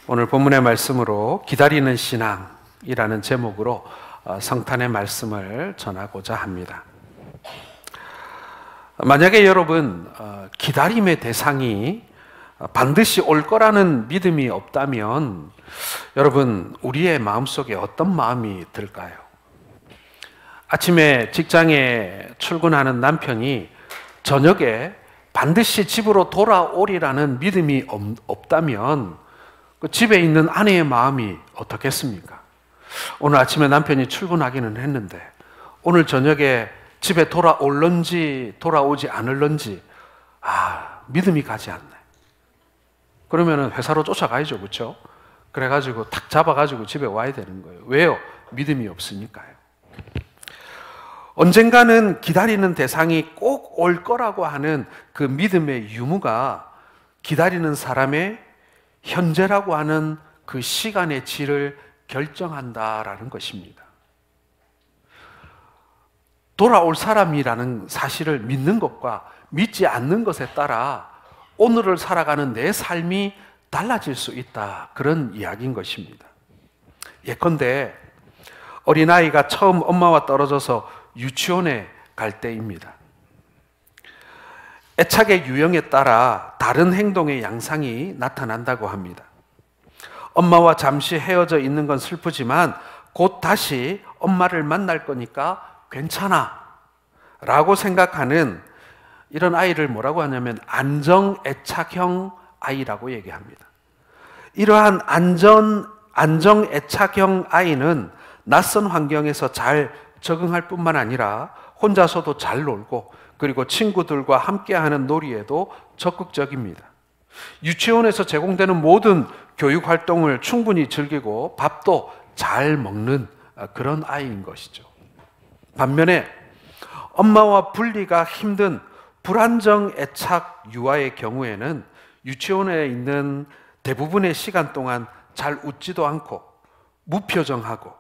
오늘 본문의 말씀으로 기다리는 신앙이라는 제목으로 성탄의 말씀을 전하고자 합니다. 만약에 여러분 기다림의 대상이 반드시 올 거라는 믿음이 없다면 여러분 우리의 마음속에 어떤 마음이 들까요? 아침에 직장에 출근하는 남편이 저녁에 반드시 집으로 돌아오리라는 믿음이 없다면 그 집에 있는 아내의 마음이 어떻겠습니까? 오늘 아침에 남편이 출근하기는 했는데 오늘 저녁에 집에 돌아올런지 돌아오지 않을런지 믿음이 가지 않네. 그러면 회사로 쫓아가야죠, 그렇죠? 그래가지고 탁 잡아가지고 집에 와야 되는 거예요. 왜요? 믿음이 없으니까요. 언젠가는 기다리는 대상이 꼭 올 거라고 하는 그 믿음의 유무가 기다리는 사람의 현재라고 하는 그 시간의 질을 결정한다라는 것입니다. 돌아올 사람이라는 사실을 믿는 것과 믿지 않는 것에 따라 오늘을 살아가는 내 삶이 달라질 수 있다, 그런 이야기인 것입니다. 예컨대 어린아이가 처음 엄마와 떨어져서 유치원에 갈 때입니다. 애착의 유형에 따라 다른 행동의 양상이 나타난다고 합니다. 엄마와 잠시 헤어져 있는 건 슬프지만 곧 다시 엄마를 만날 거니까 괜찮아 라고 생각하는 이런 아이를 뭐라고 하냐면 안정애착형 아이라고 얘기합니다. 이러한 안정애착형 아이는 낯선 환경에서 잘 적응할 뿐만 아니라 혼자서도 잘 놀고 그리고 친구들과 함께하는 놀이에도 적극적입니다. 유치원에서 제공되는 모든 교육 활동을 충분히 즐기고 밥도 잘 먹는 그런 아이인 것이죠. 반면에 엄마와 분리가 힘든 불안정 애착 유아의 경우에는 유치원에 있는 대부분의 시간 동안 잘 웃지도 않고 무표정하고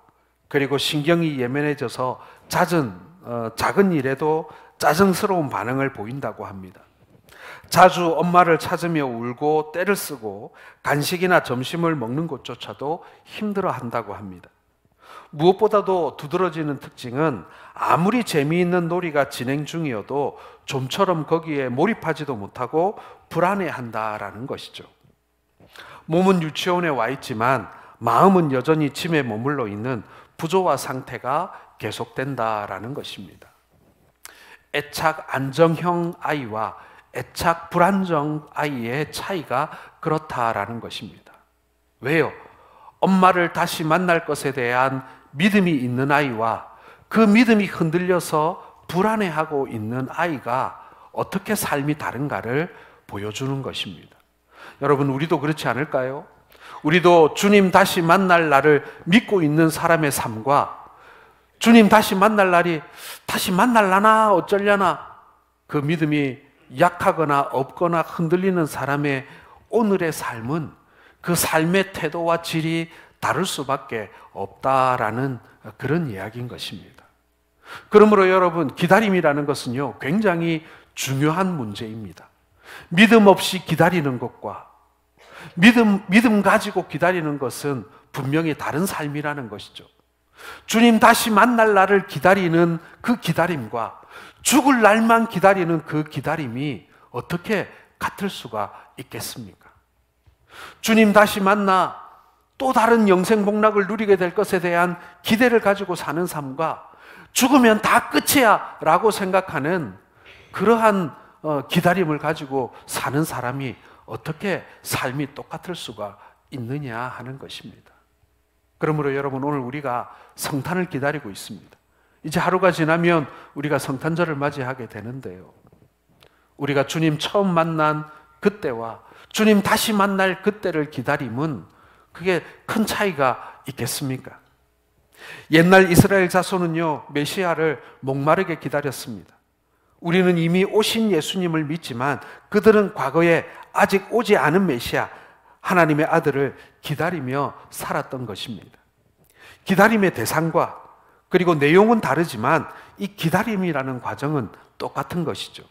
그리고 신경이 예민해져서 작은 일에도 짜증스러운 반응을 보인다고 합니다. 자주 엄마를 찾으며 울고 떼를 쓰고 간식이나 점심을 먹는 것조차도 힘들어한다고 합니다. 무엇보다도 두드러지는 특징은 아무리 재미있는 놀이가 진행 중이어도 좀처럼 거기에 몰입하지도 못하고 불안해한다라는 것이죠. 몸은 유치원에 와 있지만 마음은 여전히 집에 머물러 있는 부조화 상태가 계속된다라는 것입니다. 애착 안정형 아이와 애착 불안정 아이의 차이가 그렇다라는 것입니다. 왜요? 엄마를 다시 만날 것에 대한 믿음이 있는 아이와 그 믿음이 흔들려서 불안해하고 있는 아이가 어떻게 삶이 다른가를 보여주는 것입니다. 여러분, 우리도 그렇지 않을까요? 우리도 주님 다시 만날 날을 믿고 있는 사람의 삶과 주님 다시 만날 날이 다시 만날라나 어쩌려나 그 믿음이 약하거나 없거나 흔들리는 사람의 오늘의 삶은 그 삶의 태도와 질이 다를 수밖에 없다라는 그런 이야기인 것입니다. 그러므로 여러분, 기다림이라는 것은요 굉장히 중요한 문제입니다. 믿음 없이 기다리는 것과 믿음 가지고 기다리는 것은 분명히 다른 삶이라는 것이죠. 주님 다시 만날 날을 기다리는 그 기다림과 죽을 날만 기다리는 그 기다림이 어떻게 같을 수가 있겠습니까? 주님 다시 만나 또 다른 영생 복락을 누리게 될 것에 대한 기대를 가지고 사는 삶과 죽으면 다 끝이야 라고 생각하는 그러한 기다림을 가지고 사는 사람이 어떻게 삶이 똑같을 수가 있느냐 하는 것입니다. 그러므로 여러분, 오늘 우리가 성탄을 기다리고 있습니다. 이제 하루가 지나면 우리가 성탄절을 맞이하게 되는데요, 우리가 주님 처음 만난 그때와 주님 다시 만날 그때를 기다림은 그게 큰 차이가 있겠습니까? 옛날 이스라엘 자손은요 메시아를 목마르게 기다렸습니다. 우리는 이미 오신 예수님을 믿지만 그들은 과거에 아직 오지 않은 메시아 하나님의 아들을 기다리며 살았던 것입니다. 기다림의 대상과 그리고 내용은 다르지만 이 기다림이라는 과정은 똑같은 것이죠.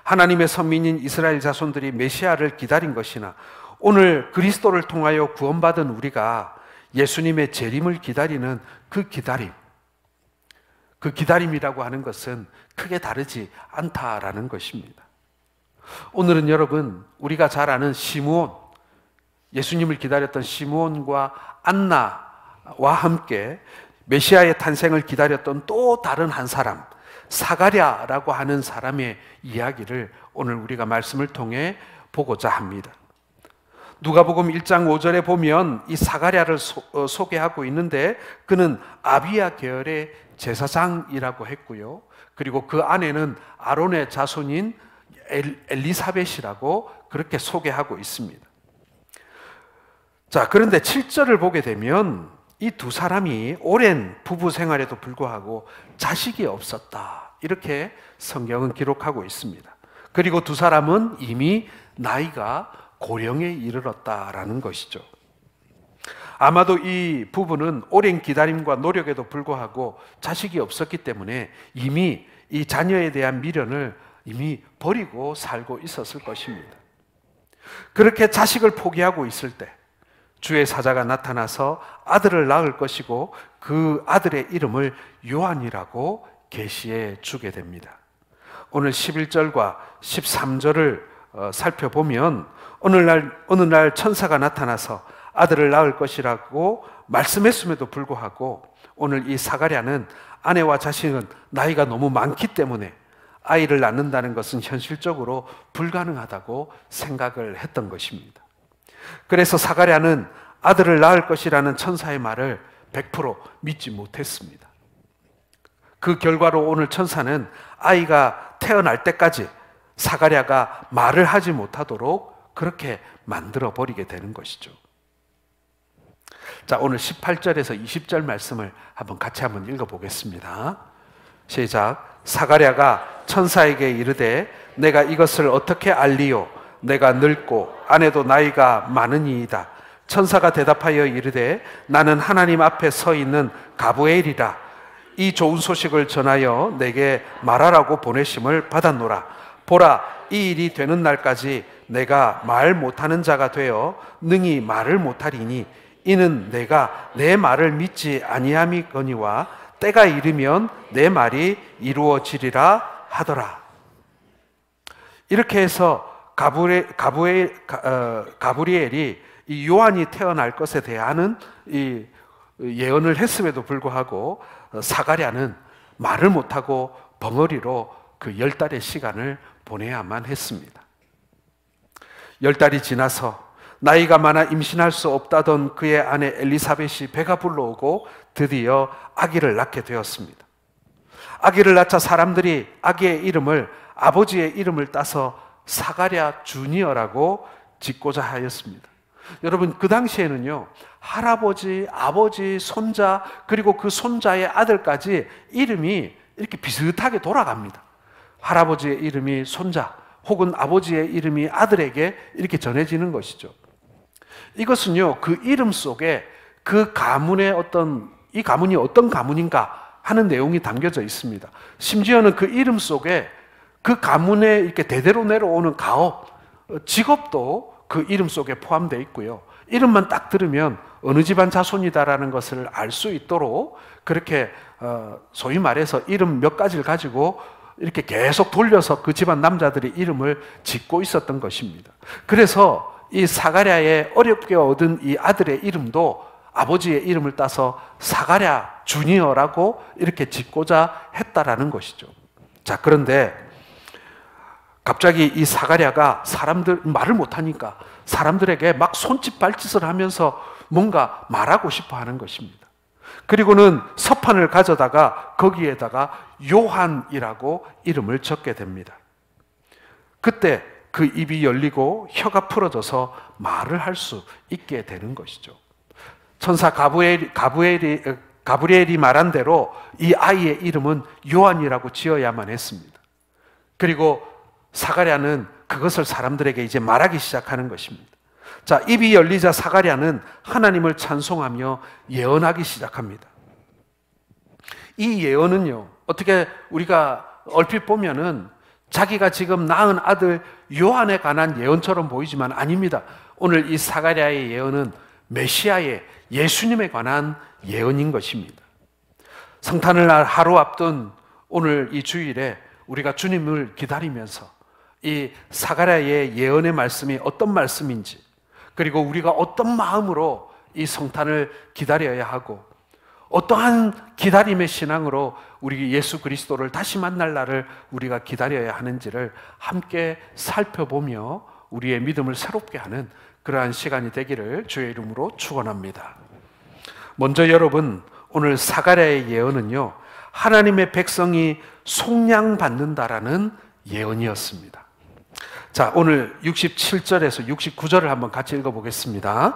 하나님의 선민인 이스라엘 자손들이 메시아를 기다린 것이나 오늘 그리스도를 통하여 구원받은 우리가 예수님의 재림을 기다리는 그 기다림이라고 하는 것은 크게 다르지 않다라는 것입니다. 오늘은 여러분, 우리가 잘 아는 시므온, 예수님을 기다렸던 시므온과 안나와 함께 메시아의 탄생을 기다렸던 또 다른 한 사람, 사가랴라고 하는 사람의 이야기를 오늘 우리가 말씀을 통해 보고자 합니다. 누가복음 1장 5절에 보면 이 사가랴를 소개하고 있는데, 그는 아비야 계열의 제사장이라고 했고요. 그리고 그 안에는 아론의 자손인 엘리사벳이라고 그렇게 소개하고 있습니다. 자, 그런데 7절을 보게 되면 이 두 사람이 오랜 부부 생활에도 불구하고 자식이 없었다, 이렇게 성경은 기록하고 있습니다. 그리고 두 사람은 이미 나이가 고령에 이르렀다라는 것이죠. 아마도 이 부부는 오랜 기다림과 노력에도 불구하고 자식이 없었기 때문에 이미 이 자녀에 대한 미련을 이미 버리고 살고 있었을 것입니다. 그렇게 자식을 포기하고 있을 때 주의 사자가 나타나서 아들을 낳을 것이고 그 아들의 이름을 요한이라고 계시해 주게 됩니다. 오늘 11절과 13절을 살펴보면 어느 날 천사가 나타나서 아들을 낳을 것이라고 말씀했음에도 불구하고 오늘 이 사가랴는 아내와 자식은 나이가 너무 많기 때문에 아이를 낳는다는 것은 현실적으로 불가능하다고 생각을 했던 것입니다. 그래서 사가랴는 아들을 낳을 것이라는 천사의 말을 100% 믿지 못했습니다. 그 결과로 오늘 천사는 아이가 태어날 때까지 사가랴가 말을 하지 못하도록 그렇게 만들어 버리게 되는 것이죠. 자, 오늘 18절에서 20절 말씀을 같이 한번 읽어보겠습니다. 시작. 사가랴가 천사에게 이르되 내가 이것을 어떻게 알리요? 내가 늙고 아내도 나이가 많으니이다. 천사가 대답하여 이르되 나는 하나님 앞에 서 있는 가브리엘이라. 이 좋은 소식을 전하여 내게 말하라고 보내심을 받았노라. 보라, 이 일이 되는 날까지 내가 말 못하는 자가 되어 능히 말을 못하리니 이는 내가 내 말을 믿지 아니함이거니와 때가 이르면 내 말이 이루어지리라 하더라. 이렇게 해서 가브리엘이 이 요한이 태어날 것에 대한 이 예언을 했음에도 불구하고 사가랴는 말을 못하고 벙어리로 그 10달의 시간을 보내야만 했습니다. 10달이 지나서 나이가 많아 임신할 수 없다던 그의 아내 엘리사벳이 배가 불러오고 드디어 아기를 낳게 되었습니다. 아기를 낳자 사람들이 아기의 이름을 아버지의 이름을 따서 사가랴 주니어라고 짓고자 하였습니다. 여러분, 그 당시에는요, 할아버지, 아버지, 손자, 그리고 그 손자의 아들까지 이름이 이렇게 비슷하게 돌아갑니다. 할아버지의 이름이 손자 혹은 아버지의 이름이 아들에게 이렇게 전해지는 것이죠. 이것은요, 그 이름 속에 그 가문의 이 가문이 어떤 가문인가 하는 내용이 담겨져 있습니다. 심지어는 그 이름 속에 그 가문에 이렇게 대대로 내려오는 가업, 직업도 그 이름 속에 포함되어 있고요. 이름만 딱 들으면 어느 집안 자손이다라는 것을 알 수 있도록 그렇게 소위 말해서 이름 몇 가지를 가지고 이렇게 계속 돌려서 그 집안 남자들이 이름을 짓고 있었던 것입니다. 그래서 이 사가랴의 어렵게 얻은 이 아들의 이름도 아버지의 이름을 따서 사가랴 주니어라고 이렇게 짓고자 했다라는 것이죠. 자, 그런데 갑자기 이 사가랴가 말을 못하니까 사람들에게 막 손짓 발짓을 하면서 뭔가 말하고 싶어 하는 것입니다. 그리고는 서판을 가져다가 거기에다가 요한이라고 이름을 적게 됩니다. 그때 그 입이 열리고 혀가 풀어져서 말을 할 수 있게 되는 것이죠. 천사 가브리엘이 말한 대로 이 아이의 이름은 요한이라고 지어야만 했습니다. 그리고 사가랴는 그것을 사람들에게 이제 말하기 시작하는 것입니다. 자, 입이 열리자 사가랴는 하나님을 찬송하며 예언하기 시작합니다. 이 예언은요, 어떻게 우리가 얼핏 보면은 자기가 지금 낳은 아들 요한에 관한 예언처럼 보이지만 아닙니다. 오늘 이 사가랴의 예언은 메시아의 예수님에 관한 예언인 것입니다. 성탄을 하루 앞둔 오늘 이 주일에 우리가 주님을 기다리면서 이 사가랴의 예언의 말씀이 어떤 말씀인지, 그리고 우리가 어떤 마음으로 이 성탄을 기다려야 하고 어떠한 기다림의 신앙으로 우리 예수 그리스도를 다시 만날 날을 우리가 기다려야 하는지를 함께 살펴보며 우리의 믿음을 새롭게 하는 그러한 시간이 되기를 주의 이름으로 축원합니다. 먼저 여러분, 오늘 사가랴의 예언은요, 하나님의 백성이 속량받는다라는 예언이었습니다. 자, 오늘 67절에서 69절을 한번 같이 읽어보겠습니다.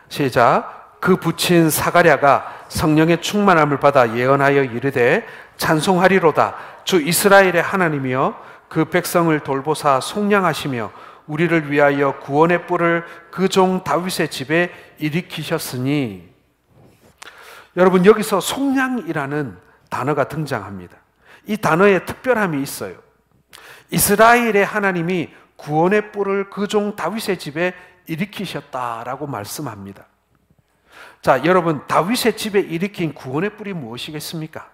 시작. 그 붙인 사가랴가 성령의 충만함을 받아 예언하여 이르되 찬송하리로다. 주 이스라엘의 하나님이여 그 백성을 돌보사 속량하시며 우리를 위하여 구원의 뿔을 그 종 다윗의 집에 일으키셨으니. 여러분, 여기서 속량이라는 단어가 등장합니다. 이 단어에 특별함이 있어요. 이스라엘의 하나님이 구원의 뿔을 그 종 다윗의 집에 일으키셨다라고 말씀합니다. 자, 여러분, 다윗의 집에 일으킨 구원의 뿔이 무엇이겠습니까?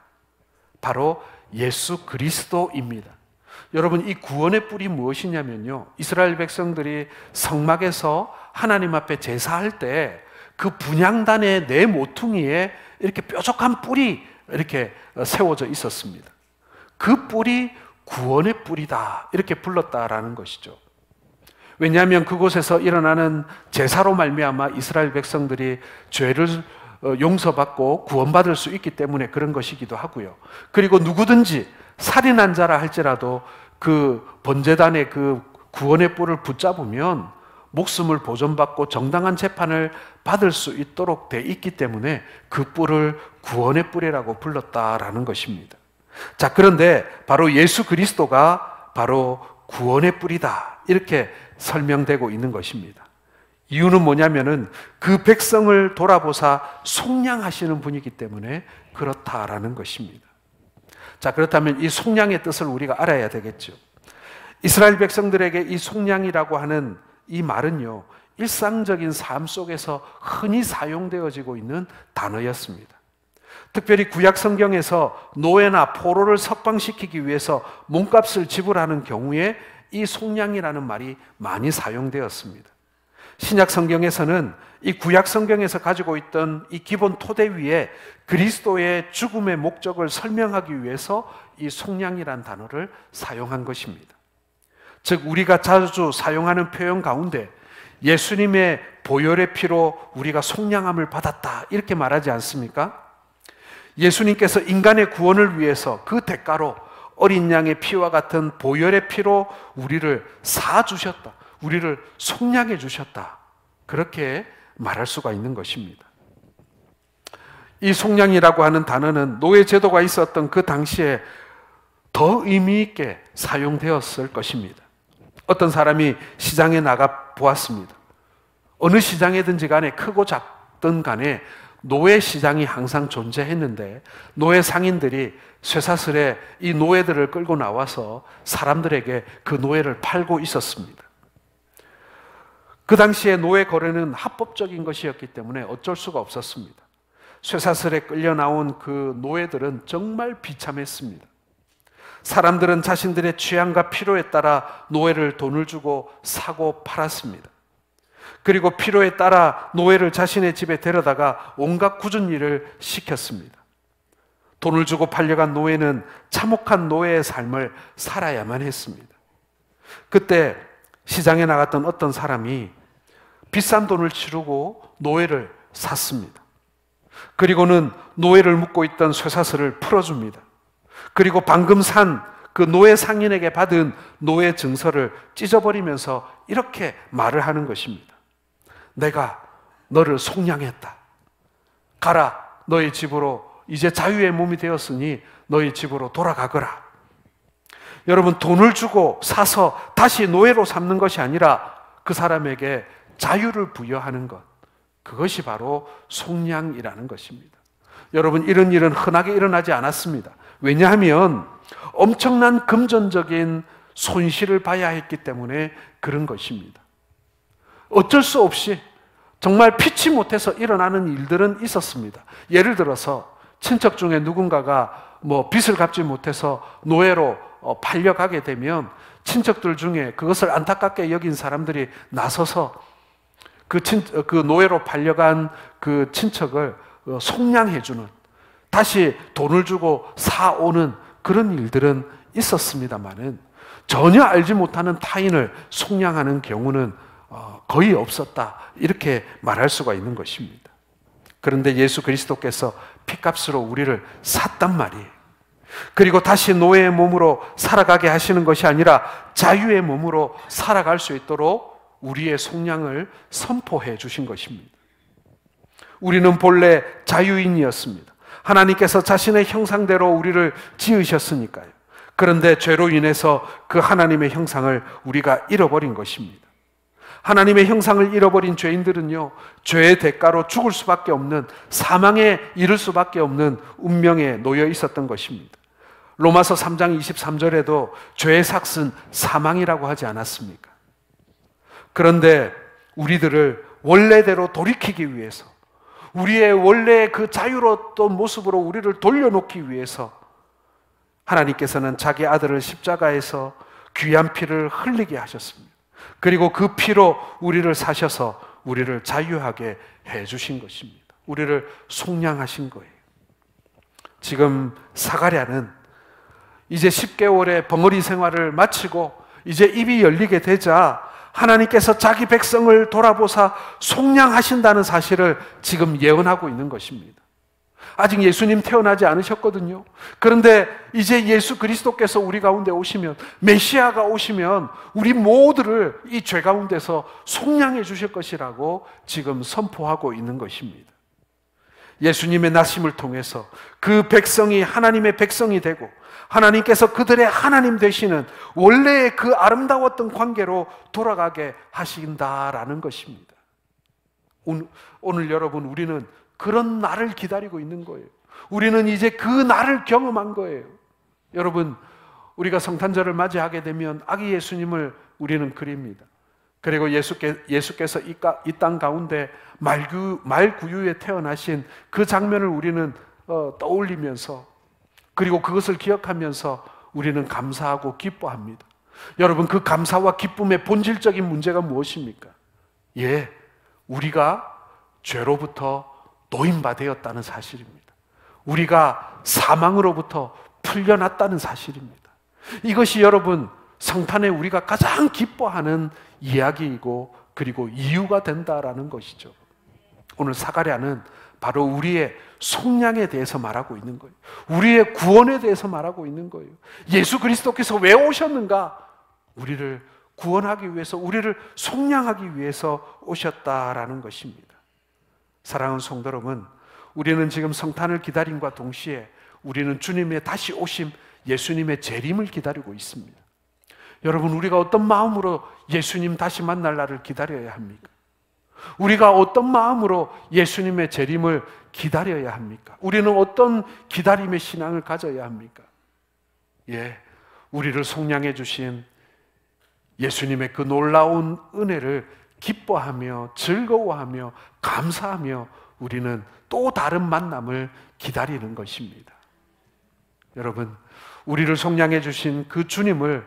바로 예수 그리스도입니다. 여러분, 이 구원의 뿔이 무엇이냐면요, 이스라엘 백성들이 성막에서 하나님 앞에 제사할 때 그 분향단의 네 모퉁이에 이렇게 뾰족한 뿔이 이렇게 세워져 있었습니다. 그 뿔이 구원의 뿔이다, 이렇게 불렀다라는 것이죠. 왜냐하면 그곳에서 일어나는 제사로 말미암아 이스라엘 백성들이 죄를 용서받고 구원받을 수 있기 때문에 그런 것이기도 하고요. 그리고 누구든지 살인한 자라 할지라도 그 번제단의 그 구원의 뿔을 붙잡으면 목숨을 보존받고 정당한 재판을 받을 수 있도록 돼 있기 때문에 그 뿔을 구원의 뿔이라고 불렀다라는 것입니다. 자, 그런데 바로 예수 그리스도가 바로 구원의 뿔이다, 이렇게 설명되고 있는 것입니다. 이유는 뭐냐면은 그 백성을 돌아보사 속량하시는 분이기 때문에 그렇다라는 것입니다. 자, 그렇다면 이 속량의 뜻을 우리가 알아야 되겠죠. 이스라엘 백성들에게 이 속량이라고 하는 이 말은요, 일상적인 삶 속에서 흔히 사용되어지고 있는 단어였습니다. 특별히 구약 성경에서 노예나 포로를 석방시키기 위해서 몸값을 지불하는 경우에 이 속량이라는 말이 많이 사용되었습니다. 신약 성경에서는 이 구약 성경에서 가지고 있던 이 기본 토대 위에 그리스도의 죽음의 목적을 설명하기 위해서 이 속량이라는 단어를 사용한 것입니다. 즉, 우리가 자주 사용하는 표현 가운데 예수님의 보혈의 피로 우리가 속량함을 받았다, 이렇게 말하지 않습니까? 예수님께서 인간의 구원을 위해서 그 대가로 어린 양의 피와 같은 보혈의 피로 우리를 사주셨다, 우리를 속량해 주셨다, 그렇게 말할 수가 있는 것입니다. 이 속량이라고 하는 단어는 노예 제도가 있었던 그 당시에 더 의미 있게 사용되었을 것입니다. 어떤 사람이 시장에 나가 보았습니다. 어느 시장이든지 간에 크고 작든 간에 노예 시장이 항상 존재했는데 노예 상인들이 쇠사슬에 이 노예들을 끌고 나와서 사람들에게 그 노예를 팔고 있었습니다. 그 당시에 노예 거래는 합법적인 것이었기 때문에 어쩔 수가 없었습니다. 쇠사슬에 끌려 나온 그 노예들은 정말 비참했습니다. 사람들은 자신들의 취향과 필요에 따라 노예를 돈을 주고 사고 팔았습니다. 그리고 필요에 따라 노예를 자신의 집에 데려다가 온갖 굳은 일을 시켰습니다. 돈을 주고 팔려간 노예는 참혹한 노예의 삶을 살아야만 했습니다. 그때 시장에 나갔던 어떤 사람이 비싼 돈을 치르고 노예를 샀습니다. 그리고는 노예를 묶고 있던 쇠사슬을 풀어줍니다. 그리고 방금 산 그 노예 상인에게 받은 노예 증서를 찢어버리면서 이렇게 말을 하는 것입니다. 내가 너를 속량했다. 가라, 너의 집으로. 이제 자유의 몸이 되었으니 너의 집으로 돌아가거라. 여러분, 돈을 주고 사서 다시 노예로 삼는 것이 아니라 그 사람에게 자유를 부여하는 것, 그것이 바로 속량이라는 것입니다. 여러분, 이런 일은 흔하게 일어나지 않았습니다. 왜냐하면 엄청난 금전적인 손실을 봐야 했기 때문에 그런 것입니다. 어쩔 수 없이 정말 피치 못해서 일어나는 일들은 있었습니다. 예를 들어서 친척 중에 누군가가 빚을 갚지 못해서 노예로 팔려가게 되면 친척들 중에 그것을 안타깝게 여긴 사람들이 나서서 그 노예로 팔려간 그 친척을 속량해주는, 다시 돈을 주고 사오는 그런 일들은 있었습니다만은 전혀 알지 못하는 타인을 속량하는 경우는 거의 없었다, 이렇게 말할 수가 있는 것입니다. 그런데 예수 그리스도께서 피값으로 우리를 샀단 말이에요. 그리고 다시 노예의 몸으로 살아가게 하시는 것이 아니라 자유의 몸으로 살아갈 수 있도록 우리의 속량을 선포해 주신 것입니다. 우리는 본래 자유인이었습니다. 하나님께서 자신의 형상대로 우리를 지으셨으니까요. 그런데 죄로 인해서 그 하나님의 형상을 우리가 잃어버린 것입니다. 하나님의 형상을 잃어버린 죄인들은요, 죄의 대가로 죽을 수밖에 없는, 사망에 이를 수밖에 없는 운명에 놓여 있었던 것입니다. 로마서 3장 23절에도 죄의 삭은 사망이라고 하지 않았습니까? 그런데 우리들을 원래대로 돌이키기 위해서, 우리의 원래의 그 자유로웠던 모습으로 우리를 돌려놓기 위해서 하나님께서는 자기 아들을 십자가에서 귀한 피를 흘리게 하셨습니다. 그리고 그 피로 우리를 사셔서 우리를 자유하게 해주신 것입니다. 우리를 속량하신 거예요. 지금 사가랴는 이제 10개월의 벙어리 생활을 마치고 이제 입이 열리게 되자 하나님께서 자기 백성을 돌아보사 속량하신다는 사실을 지금 예언하고 있는 것입니다. 아직 예수님 태어나지 않으셨거든요. 그런데 이제 예수 그리스도께서 우리 가운데 오시면, 메시아가 오시면 우리 모두를 이 죄 가운데서 속량해 주실 것이라고 지금 선포하고 있는 것입니다. 예수님의 나심을 통해서 그 백성이 하나님의 백성이 되고 하나님께서 그들의 하나님 되시는 원래의 그 아름다웠던 관계로 돌아가게 하신다라는 것입니다. 오늘 여러분, 우리는 그런 날을 기다리고 있는 거예요. 우리는 이제 그 날을 경험한 거예요. 여러분, 우리가 성탄절을 맞이하게 되면 아기 예수님을 우리는 그립니다. 그리고 예수께서 이 땅 가운데 말구유에 태어나신 그 장면을 우리는 떠올리면서, 그리고 그것을 기억하면서 우리는 감사하고 기뻐합니다. 여러분, 그 감사와 기쁨의 본질적인 문제가 무엇입니까? 우리가 죄로부터 노임받았다는 사실입니다. 우리가 사망으로부터 풀려났다는 사실입니다. 이것이 여러분, 성탄에 우리가 가장 기뻐하는 이야기이고 그리고 이유가 된다라는 것이죠. 오늘 사가랴는 바로 우리의 속량에 대해서 말하고 있는 거예요. 우리의 구원에 대해서 말하고 있는 거예요. 예수 그리스도께서 왜 오셨는가? 우리를 구원하기 위해서, 우리를 속량하기 위해서 오셨다라는 것입니다. 사랑하는 성도 여러분, 우리는 지금 성탄을 기다림과 동시에 우리는 주님의 다시 오심, 예수님의 재림을 기다리고 있습니다. 여러분, 우리가 어떤 마음으로 예수님 다시 만날 날을 기다려야 합니까? 우리가 어떤 마음으로 예수님의 재림을 기다려야 합니까? 우리는 어떤 기다림의 신앙을 가져야 합니까? 우리를 속량해 주신 예수님의 그 놀라운 은혜를 기뻐하며 즐거워하며 감사하며 우리는 또 다른 만남을 기다리는 것입니다. 여러분, 우리를 속량해 주신 그 주님을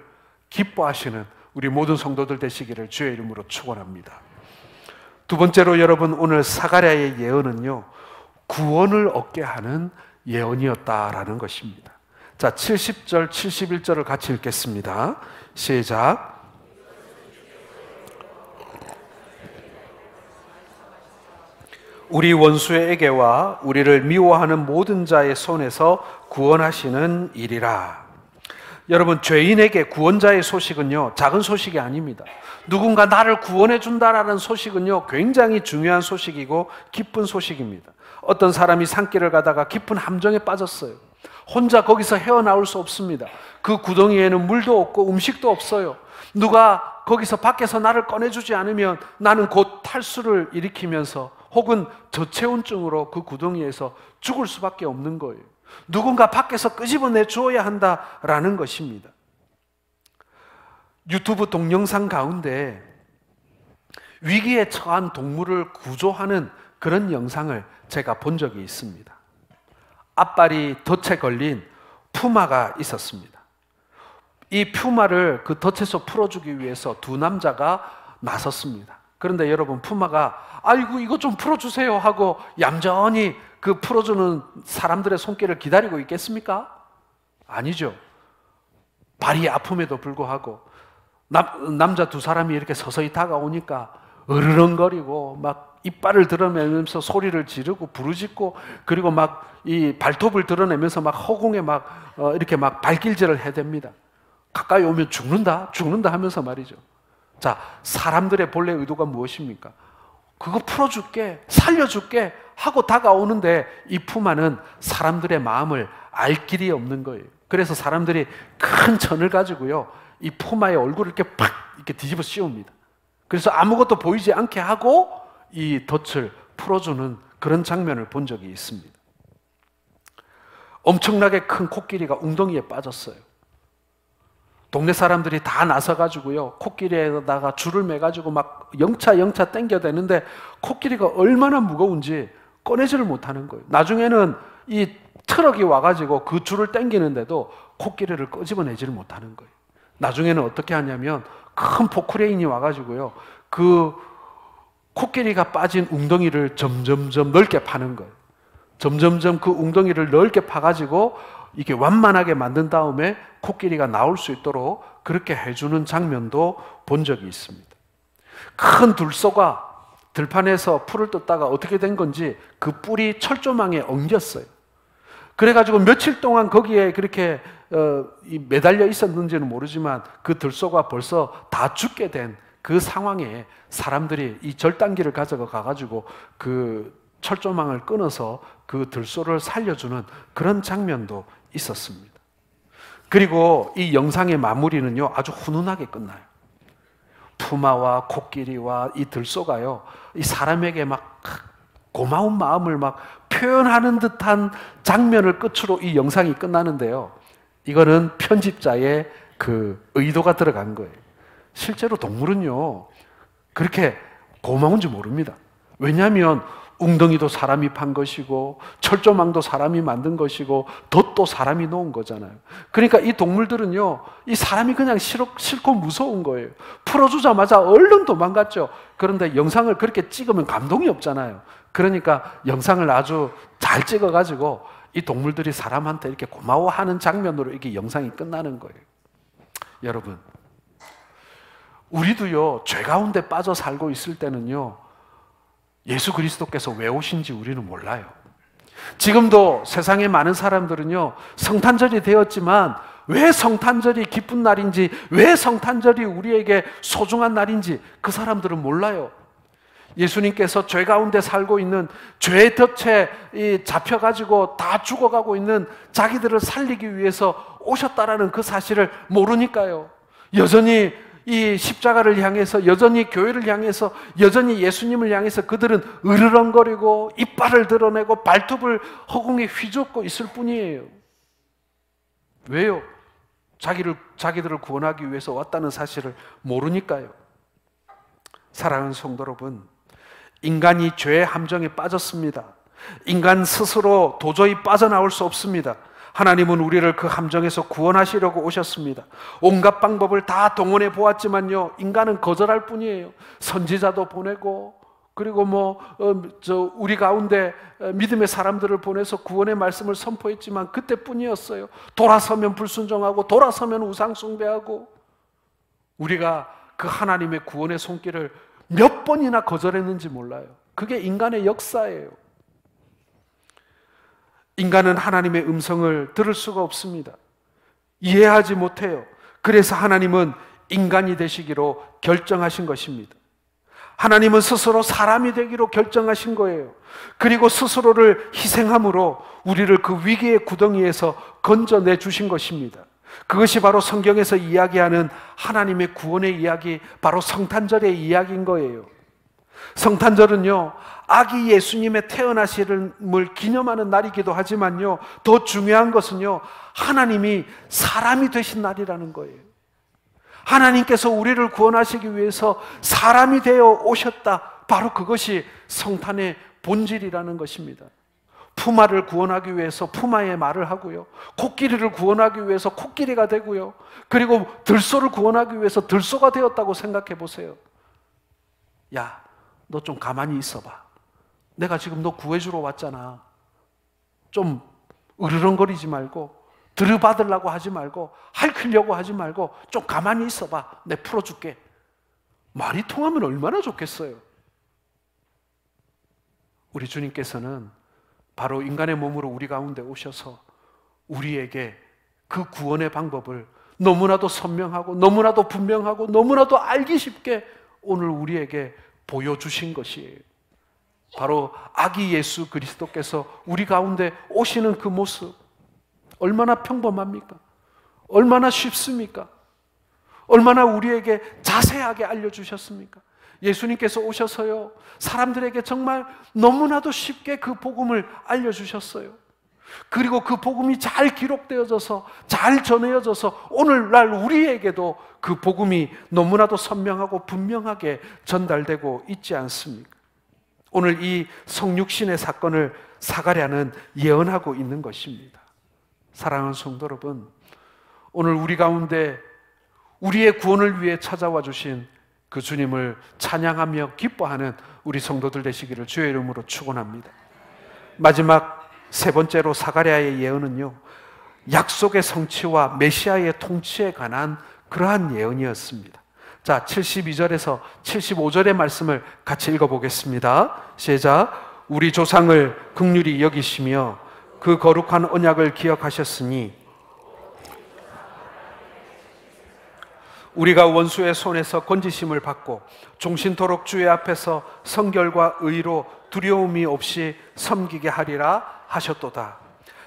기뻐하시는 우리 모든 성도들 되시기를 주의 이름으로 축원합니다. 두 번째로 여러분, 오늘 사가랴의 예언은요, 구원을 얻게 하는 예언이었다라는 것입니다. 자, 70절, 71절을 같이 읽겠습니다. 시작. 우리 원수에게와 우리를 미워하는 모든 자의 손에서 구원하시는 일이라. 여러분, 죄인에게 구원자의 소식은요, 작은 소식이 아닙니다. 누군가 나를 구원해 준다라는 소식은요, 굉장히 중요한 소식이고 기쁜 소식입니다. 어떤 사람이 산길을 가다가 깊은 함정에 빠졌어요. 혼자 거기서 헤어나올 수 없습니다. 그 구덩이에는 물도 없고 음식도 없어요. 누가 거기서 밖에서 나를 꺼내주지 않으면 나는 곧 탈수를 일으키면서 혹은 저체온증으로 그 구덩이에서 죽을 수밖에 없는 거예요. 누군가 밖에서 끄집어내 주어야 한다라는 것입니다. 유튜브 동영상 가운데 위기에 처한 동물을 구조하는 그런 영상을 제가 본 적이 있습니다. 앞발이 덫에 걸린 푸마가 있었습니다. 이 푸마를 그 덫에서 풀어주기 위해서 두 남자가 나섰습니다. 그런데 여러분, 푸마가 아이고 이거 좀 풀어주세요 하고 얌전히 그 풀어주는 사람들의 손길을 기다리고 있겠습니까? 아니죠. 발이 아픔에도 불구하고 남자 두 사람이 이렇게 서서히 다가오니까 으르렁거리고 막 이빨을 드러내면서 소리를 지르고 부르짖고, 그리고 막 이 발톱을 드러내면서 막 허공에 막 이렇게 막 발길질을 해댑니다. 가까이 오면 죽는다 하면서 말이죠. 자, 사람들의 본래 의도가 무엇입니까? 그거 풀어줄게, 살려줄게 하고 다가오는데, 이 푸마는 사람들의 마음을 알 길이 없는 거예요. 그래서 사람들이 큰 천을 가지고요, 이 푸마의 얼굴을 이렇게 팍 이렇게 뒤집어 씌웁니다. 그래서 아무것도 보이지 않게 하고 이 덫을 풀어주는 그런 장면을 본 적이 있습니다. 엄청나게 큰 코끼리가 웅덩이에 빠졌어요. 동네 사람들이 다 나서가지고요, 코끼리에다가 줄을 매가지고 막 영차 당겨대는데 코끼리가 얼마나 무거운지 꺼내지를 못하는 거예요. 나중에는 이 트럭이 와가지고 그 줄을 당기는데도 코끼리를 끄집어내지를 못하는 거예요. 나중에는 어떻게 하냐면 큰 포크레인이 와가지고요, 그 코끼리가 빠진 웅덩이를 점점점 넓게 파는 거예요. 점점점 그 웅덩이를 넓게 파가지고 이게 완만하게 만든 다음에 코끼리가 나올 수 있도록 그렇게 해주는 장면도 본 적이 있습니다. 큰 들소가 들판에서 풀을 뜯다가 어떻게 된 건지 그 뿔이 철조망에 엉겼어요. 그래가지고 며칠 동안 거기에 그렇게 매달려 있었는지는 모르지만 그 들소가 벌써 다 죽게 된 그 상황에 사람들이 이 절단기를 가져가가지고 그 철조망을 끊어서 그 들소를 살려주는 그런 장면도 있었습니다. 그리고 이 영상의 마무리는요, 아주 훈훈하게 끝나요. 푸마와 코끼리와 이 들소가요, 이 사람에게 막 고마운 마음을 막 표현하는 듯한 장면을 끝으로 이 영상이 끝나는데요, 이거는 편집자의 그 의도가 들어간 거예요. 실제로 동물은요, 그렇게 고마운지 모릅니다. 왜냐하면 웅덩이도 사람이 판 것이고 철조망도 사람이 만든 것이고 덫도 사람이 놓은 거잖아요. 그러니까 이 동물들은요, 이 사람이 그냥 싫고 무서운 거예요. 풀어주자마자 얼른 도망갔죠. 그런데 영상을 그렇게 찍으면 감동이 없잖아요. 그러니까 영상을 아주 잘 찍어가지고 이 동물들이 사람한테 이렇게 고마워하는 장면으로 이게 영상이 끝나는 거예요. 여러분, 우리도요, 죄 가운데 빠져 살고 있을 때는요, 예수 그리스도께서 왜 오신지 우리는 몰라요. 지금도 세상의 많은 사람들은요, 성탄절이 되었지만 왜 성탄절이 기쁜 날인지, 왜 성탄절이 우리에게 소중한 날인지 그 사람들은 몰라요. 예수님께서 죄 가운데 살고 있는, 죄의 덫에 잡혀가지고 다 죽어가고 있는 자기들을 살리기 위해서 오셨다라는 그 사실을 모르니까요. 여전히 이 십자가를 향해서, 여전히 교회를 향해서, 여전히 예수님을 향해서 그들은 으르렁거리고 이빨을 드러내고 발톱을 허공에 휘젓고 있을 뿐이에요. 왜요? 자기들을 구원하기 위해서 왔다는 사실을 모르니까요. 사랑하는 성도 여러분, 인간이 죄의 함정에 빠졌습니다. 인간 스스로 도저히 빠져나올 수 없습니다. 하나님은 우리를 그 함정에서 구원하시려고 오셨습니다. 온갖 방법을 다 동원해 보았지만요, 인간은 거절할 뿐이에요. 선지자도 보내고, 그리고 우리 가운데 믿음의 사람들을 보내서 구원의 말씀을 선포했지만 그때뿐이었어요. 돌아서면 불순종하고 돌아서면 우상 숭배하고, 우리가 그 하나님의 구원의 손길을 몇 번이나 거절했는지 몰라요. 그게 인간의 역사예요. 인간은 하나님의 음성을 들을 수가 없습니다. 이해하지 못해요. 그래서 하나님은 인간이 되시기로 결정하신 것입니다. 하나님은 스스로 사람이 되기로 결정하신 거예요. 그리고 스스로를 희생함으로 우리를 그 위기의 구덩이에서 건져내 주신 것입니다. 그것이 바로 성경에서 이야기하는 하나님의 구원의 이야기, 바로 성탄절의 이야기인 거예요. 성탄절은요, 아기 예수님의 태어나심을 기념하는 날이기도 하지만요, 더 중요한 것은요, 하나님이 사람이 되신 날이라는 거예요. 하나님께서 우리를 구원하시기 위해서 사람이 되어 오셨다. 바로 그것이 성탄의 본질이라는 것입니다. 푸마를 구원하기 위해서 푸마의 말을 하고요, 코끼리를 구원하기 위해서 코끼리가 되고요, 그리고 들소를 구원하기 위해서 들소가 되었다고 생각해 보세요. 야, 너 좀 가만히 있어봐. 내가 지금 너 구해주러 왔잖아. 좀 으르렁거리지 말고, 들이받으려고 하지 말고, 할퀴려고 하지 말고 좀 가만히 있어봐. 내 풀어줄게. 말이 통하면 얼마나 좋겠어요. 우리 주님께서는 바로 인간의 몸으로 우리 가운데 오셔서 우리에게 그 구원의 방법을 너무나도 선명하고 너무나도 분명하고 너무나도 알기 쉽게 오늘 우리에게 보여주신 것이에요. 바로 아기 예수 그리스도께서 우리 가운데 오시는 그 모습, 얼마나 평범합니까? 얼마나 쉽습니까? 얼마나 우리에게 자세하게 알려주셨습니까? 예수님께서 오셔서요, 사람들에게 정말 너무나도 쉽게 그 복음을 알려주셨어요. 그리고 그 복음이 잘 기록되어져서 잘 전해져서 오늘날 우리에게도 그 복음이 너무나도 선명하고 분명하게 전달되고 있지 않습니까? 오늘 이 성육신의 사건을 사가랴는 예언하고 있는 것입니다. 사랑하는 성도 여러분, 오늘 우리 가운데 우리의 구원을 위해 찾아와 주신 그 주님을 찬양하며 기뻐하는 우리 성도들 되시기를 주의 이름으로 축원합니다. 마지막 세 번째로 사가랴의 예언은요, 약속의 성취와 메시아의 통치에 관한 그러한 예언이었습니다. 자, 72절에서 75절의 말씀을 같이 읽어보겠습니다. 시작. 우리 조상을 긍휼히 여기시며 그 거룩한 언약을 기억하셨으니 우리가 원수의 손에서 건지심을 받고 종신토록 주의 앞에서 성결과 의로 두려움이 없이 섬기게 하리라 하셨도다.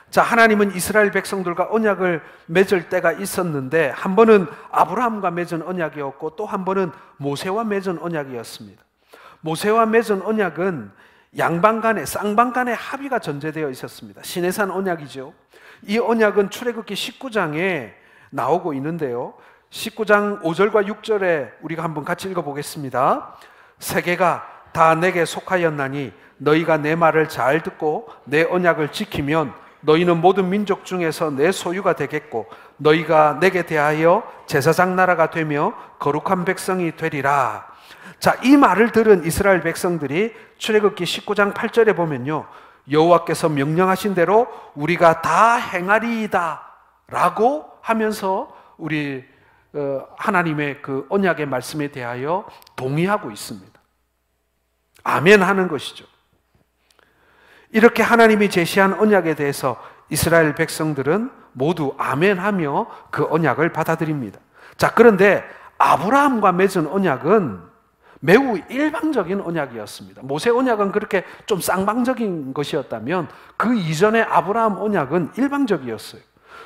자, 하나님은 이스라엘 백성들과 언약을 맺을 때가 있었는데, 한 번은 아브라함과 맺은 언약이었고 또 한 번은 모세와 맺은 언약이었습니다. 모세와 맺은 언약은 양방 간에, 쌍방 간에 합의가 전제되어 있었습니다. 시내산 언약이죠. 이 언약은 출애굽기 19장에 나오고 있는데요, 19장 5절과 6절에 우리가 한번 같이 읽어보겠습니다. 세계가 다 내게 속하였나니 너희가 내 말을 잘 듣고 내 언약을 지키면 너희는 모든 민족 중에서 내 소유가 되겠고 너희가 내게 대하여 제사장 나라가 되며 거룩한 백성이 되리라. 자, 이 말을 들은 이스라엘 백성들이 출애굽기 19장 8절에 보면요, 여호와께서 명령하신 대로 우리가 다 행하리이다 라고 하면서 우리 하나님의 그 언약의 말씀에 대하여 동의하고 있습니다. 아멘 하는 것이죠. 이렇게 하나님이 제시한 언약에 대해서 이스라엘 백성들은 모두 아멘 하며 그 언약을 받아들입니다. 자, 그런데 아브라함과 맺은 언약은 매우 일방적인 언약이었습니다. 모세 언약은 그렇게 좀 쌍방적인 것이었다면 그 이전의 아브라함 언약은 일방적이었어요.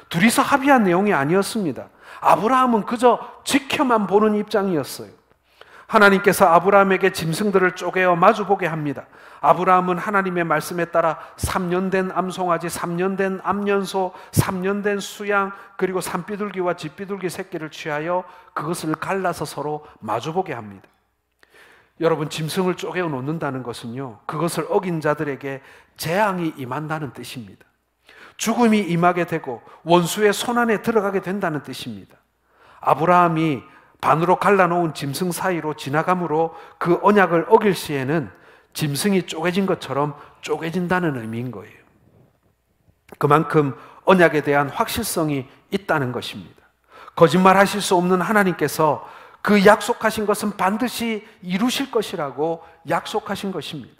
둘이서 합의한 내용이 아니었습니다. 아브라함은 그저 지켜만 보는 입장이었어요. 하나님께서 아브라함에게 짐승들을 쪼개어 마주보게 합니다. 아브라함은 하나님의 말씀에 따라 3년 된 암송아지, 3년 된 암년소, 3년 된 수양, 그리고 산비둘기와 집비둘기 새끼를 취하여 그것을 갈라서 서로 마주보게 합니다. 여러분, 짐승을 쪼개어 놓는다는 것은요, 그것을 어긴 자들에게 재앙이 임한다는 뜻입니다. 죽음이 임하게 되고 원수의 손안에 들어가게 된다는 뜻입니다. 아브라함이 반으로 갈라놓은 짐승 사이로 지나가므로 그 언약을 어길 시에는 짐승이 쪼개진 것처럼 쪼개진다는 의미인 거예요. 그만큼 언약에 대한 확실성이 있다는 것입니다. 거짓말하실 수 없는 하나님께서 그 약속하신 것은 반드시 이루실 것이라고 약속하신 것입니다.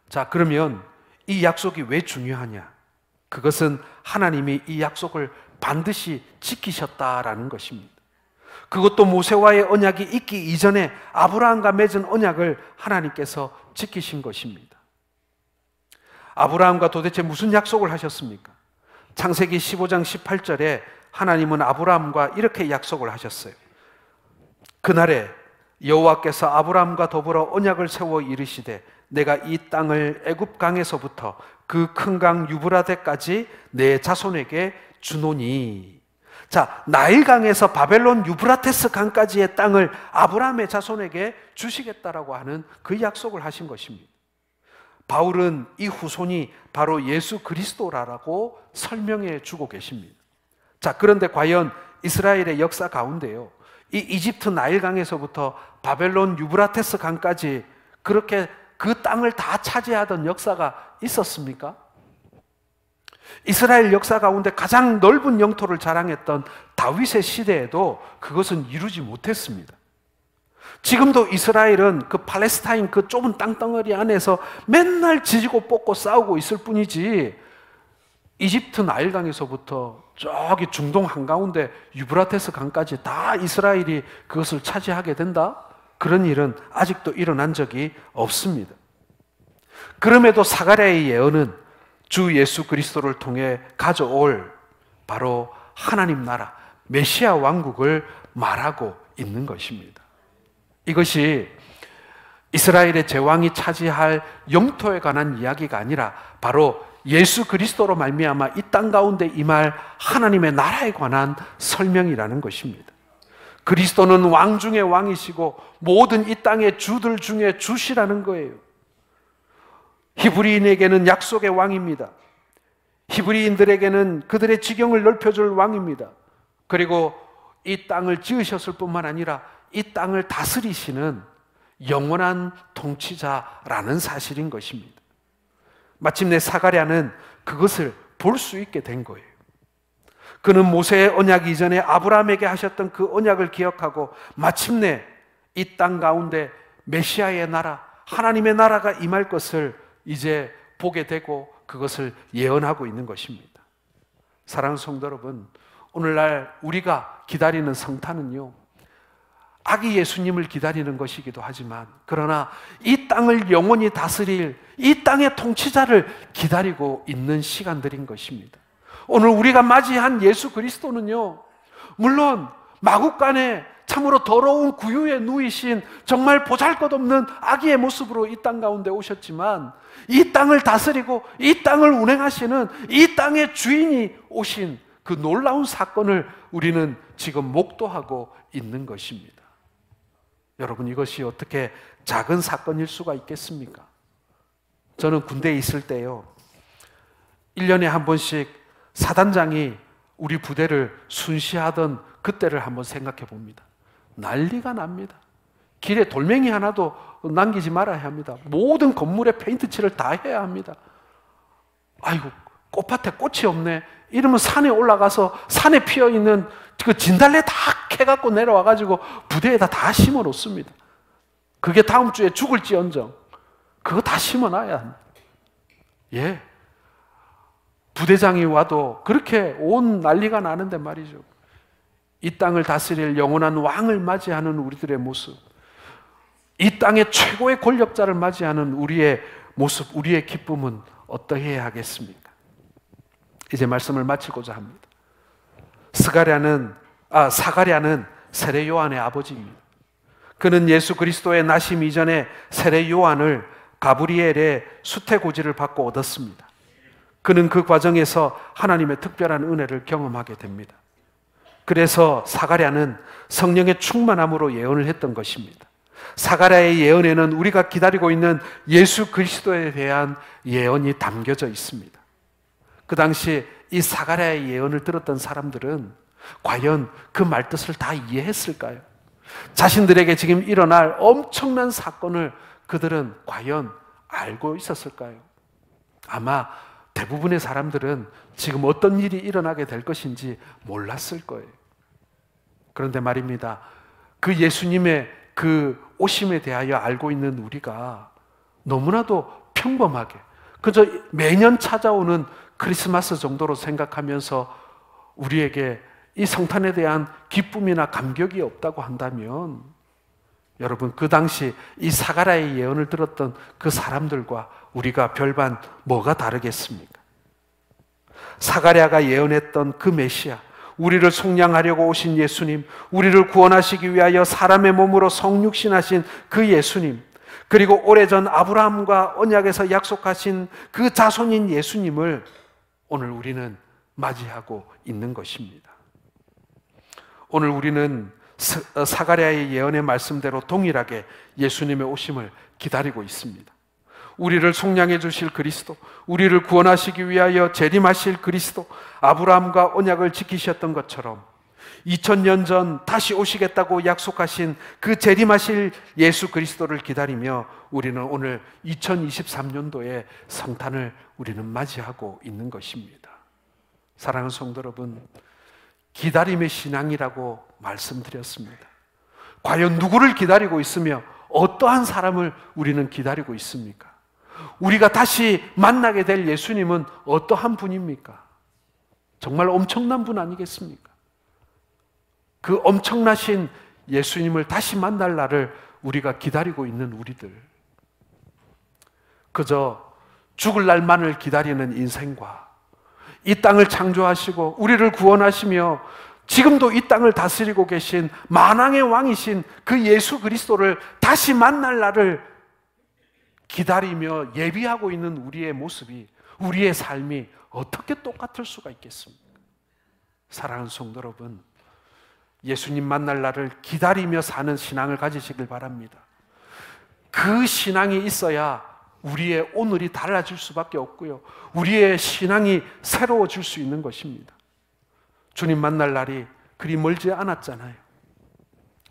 자, 그러면 이 약속이 왜 중요하냐? 그것은 하나님이 이 약속을 반드시 지키셨다라는 것입니다. 그것도 모세와의 언약이 있기 이전에 아브라함과 맺은 언약을 하나님께서 지키신 것입니다. 아브라함과 도대체 무슨 약속을 하셨습니까? 창세기 15장 18절에 하나님은 아브라함과 이렇게 약속을 하셨어요. 그날에 여호와께서 아브라함과 더불어 언약을 세워 이르시되 내가 이 땅을 애굽 강에서부터 그 큰 강 유브라데까지 내 자손에게 주노니. 자, 나일강에서 바벨론 유브라테스 강까지의 땅을 아브라함의 자손에게 주시겠다라고 하는 그 약속을 하신 것입니다. 바울은 이 후손이 바로 예수 그리스도라고 설명해 주고 계십니다. 자, 그런데 과연 이스라엘의 역사 가운데요, 이 이집트 나일강에서부터 바벨론 유브라테스 강까지 그렇게 그 땅을 다 차지하던 역사가 있었습니까? 이스라엘 역사 가운데 가장 넓은 영토를 자랑했던 다윗의 시대에도 그것은 이루지 못했습니다. 지금도 이스라엘은 그 팔레스타인 그 좁은 땅덩어리 안에서 맨날 지지고 볶고 싸우고 있을 뿐이지, 이집트 나일강에서부터 저기 중동 한가운데 유브라테스 강까지 다 이스라엘이 그것을 차지하게 된다? 그런 일은 아직도 일어난 적이 없습니다. 그럼에도 사가랴의 예언은 주 예수 그리스도를 통해 가져올 바로 하나님 나라, 메시아 왕국을 말하고 있는 것입니다. 이것이 이스라엘의 제왕이 차지할 영토에 관한 이야기가 아니라 바로 예수 그리스도로 말미암아 이 땅 가운데 임할 하나님의 나라에 관한 설명이라는 것입니다. 그리스도는 왕 중에 왕이시고 모든 이 땅의 주들 중에 주시라는 거예요. 히브리인에게는 약속의 왕입니다. 히브리인들에게는 그들의 지경을 넓혀줄 왕입니다. 그리고 이 땅을 지으셨을 뿐만 아니라 이 땅을 다스리시는 영원한 통치자라는 사실인 것입니다. 마침내 사가랴는 그것을 볼 수 있게 된 거예요. 그는 모세의 언약 이전에 아브라함에게 하셨던 그 언약을 기억하고 마침내 이 땅 가운데 메시아의 나라, 하나님의 나라가 임할 것을 이제 보게 되고 그것을 예언하고 있는 것입니다. 사랑하는 성도 여러분, 오늘날 우리가 기다리는 성탄은요, 아기 예수님을 기다리는 것이기도 하지만, 그러나 이 땅을 영원히 다스릴 이 땅의 통치자를 기다리고 있는 시간들인 것입니다. 오늘 우리가 맞이한 예수 그리스도는요, 물론 마국간에 참으로 더러운 구유에 누이신 정말 보잘것없는 아기의 모습으로 이 땅 가운데 오셨지만, 이 땅을 다스리고 이 땅을 운행하시는 이 땅의 주인이 오신 그 놀라운 사건을 우리는 지금 목도하고 있는 것입니다. 여러분, 이것이 어떻게 작은 사건일 수가 있겠습니까? 저는 군대에 있을 때요, 1년에 한 번씩 사단장이 우리 부대를 순시하던 그때를 한번 생각해 봅니다. 난리가 납니다. 길에 돌멩이 하나도 남기지 말아야 합니다. 모든 건물에 페인트 칠을 다 해야 합니다. 아이고, 꽃밭에 꽃이 없네. 이러면 산에 올라가서 산에 피어있는 그 진달래 다 캐갖고 내려와가지고 부대에다 다 심어 놓습니다. 그게 다음 주에 죽을지언정 그거 다 심어 놔야 합니다. 예. 부대장이 와도 그렇게 온 난리가 나는데 말이죠. 이 땅을 다스릴 영원한 왕을 맞이하는 우리들의 모습, 이 땅의 최고의 권력자를 맞이하는 우리의 모습, 우리의 기쁨은 어떠해야 하겠습니까? 이제 말씀을 마치고자 합니다. 사가랴는 세례 요한의 아버지입니다. 그는 예수 그리스도의 나심 이전에 세례 요한을 가브리엘의 수태고지를 받고 얻었습니다. 그는 그 과정에서 하나님의 특별한 은혜를 경험하게 됩니다. 그래서 사가랴는 성령의 충만함으로 예언을 했던 것입니다. 사가랴의 예언에는 우리가 기다리고 있는 예수 그리스도에 대한 예언이 담겨져 있습니다. 그 당시 이 사가랴의 예언을 들었던 사람들은 과연 그 말뜻을 다 이해했을까요? 자신들에게 지금 일어날 엄청난 사건을 그들은 과연 알고 있었을까요? 아마 대부분의 사람들은 지금 어떤 일이 일어나게 될 것인지 몰랐을 거예요. 그런데 말입니다, 그 예수님의 그 오심에 대하여 알고 있는 우리가 너무나도 평범하게 그저 매년 찾아오는 크리스마스 정도로 생각하면서 우리에게 이 성탄에 대한 기쁨이나 감격이 없다고 한다면, 여러분, 그 당시 이 사가랴의 예언을 들었던 그 사람들과 우리가 별반 뭐가 다르겠습니까? 사가랴가 예언했던 그 메시아, 우리를 속량하려고 오신 예수님, 우리를 구원하시기 위하여 사람의 몸으로 성육신하신 그 예수님, 그리고 오래전 아브라함과 언약에서 약속하신 그 자손인 예수님을 오늘 우리는 맞이하고 있는 것입니다. 오늘 우리는 사가랴의 예언의 말씀대로 동일하게 예수님의 오심을 기다리고 있습니다. 우리를 속량해 주실 그리스도, 우리를 구원하시기 위하여 재림하실 그리스도, 아브라함과 언약을 지키셨던 것처럼 2000년 전 다시 오시겠다고 약속하신 그 재림하실 예수 그리스도를 기다리며 우리는 오늘 2023년도에 성탄을 우리는 맞이하고 있는 것입니다. 사랑하는 성도 여러분, 기다림의 신앙이라고 말씀드렸습니다. 과연 누구를 기다리고 있으며 어떠한 사람을 우리는 기다리고 있습니까? 우리가 다시 만나게 될 예수님은 어떠한 분입니까? 정말 엄청난 분 아니겠습니까? 그 엄청나신 예수님을 다시 만날 날을 우리가 기다리고 있는 우리들, 그저 죽을 날만을 기다리는 인생과 이 땅을 창조하시고 우리를 구원하시며 지금도 이 땅을 다스리고 계신 만왕의 왕이신 그 예수 그리스도를 다시 만날 날을 기다리며 예비하고 있는 우리의 모습이, 우리의 삶이 어떻게 똑같을 수가 있겠습니까? 사랑하는 성도 여러분, 예수님 만날 날을 기다리며 사는 신앙을 가지시길 바랍니다. 그 신앙이 있어야 우리의 오늘이 달라질 수밖에 없고요, 우리의 신앙이 새로워질 수 있는 것입니다. 주님 만날 날이 그리 멀지 않았잖아요.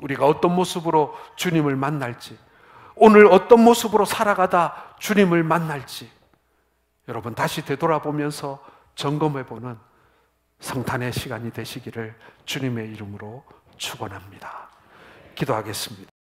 우리가 어떤 모습으로 주님을 만날지, 오늘 어떤 모습으로 살아가다 주님을 만날지 여러분 다시 되돌아보면서 점검해보는 성탄의 시간이 되시기를 주님의 이름으로 축원합니다. 기도하겠습니다.